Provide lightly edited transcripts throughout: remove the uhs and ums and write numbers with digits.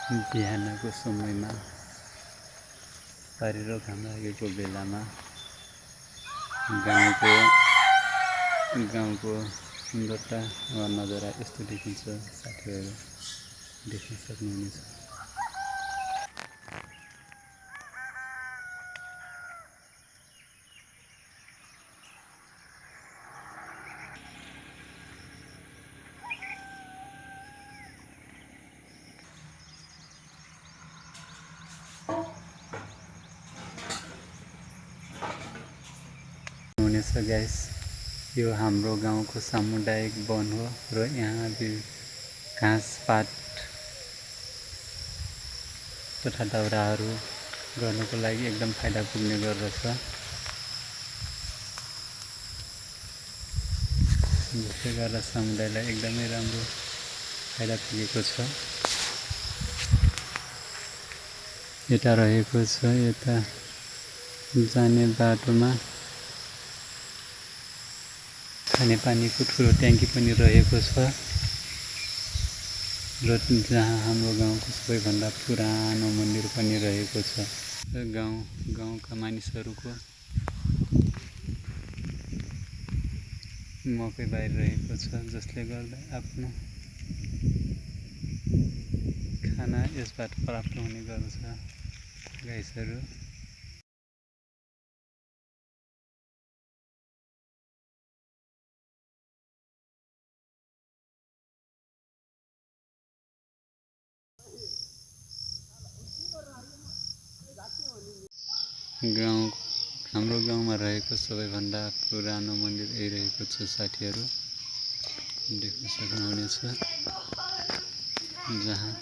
बिहानको समयमा पारेर घाम लागेको बेलामा गाउँको सुन्दरता वा नजारा यस्तो देखिन्छ। साथीहरू देख्न सक्नुहुनेछ। हुनेछ गाइस, यो हाम्रो गाउँको सामुदायिक वन हो र यहाँ घाँसपात तथा दाउराहरू गर्नको लागि एकदम फाइदा पुग्ने गर्दछ। जसले गर्दा समुदायलाई एकदमै राम्रो फाइदा पुगेको छ। यता रहेको छ, यता जाने बाटोमा खानेपानीको ठुलो ट्याङ्की पनि रहेको छ र जहाँ हाम्रो गाउँको सबैभन्दा पुरानो मन्दिर पनि रहेको छ। र गाउँका मानिसहरूको मकै बाहिर रहेको छ, जसले गर्दा आफ्नो खाना यसबाट प्राप्त हुने गर्दछ। गाइसहरू हाम्रो गाउँमा रहेको सबैभन्दा पुरानो मन्दिर यही रहेको छ। साथीहरू देख्न सक्नुहुनेछ, जहाँ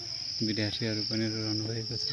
विद्यार्थीहरू पनि रहनु भएको छ।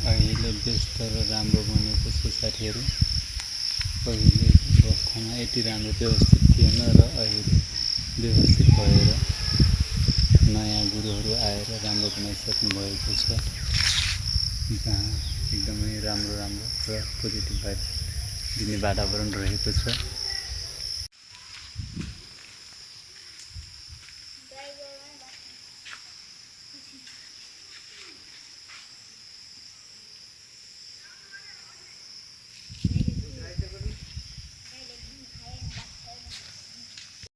अहिले व्यस्त र राम्रो बनेको छ। साथीहरू पहिलेको अवस्थामा यति राम्रो व्यवस्थित थिएन र अहिले व्यवस्थित भएर नयाँ गुरुहरू आएर राम्रो बनाइसक्नु भएको छ, जहाँ एकदमै राम्रो र पोजिटिभ भाइब दिने वातावरण रहेको छ।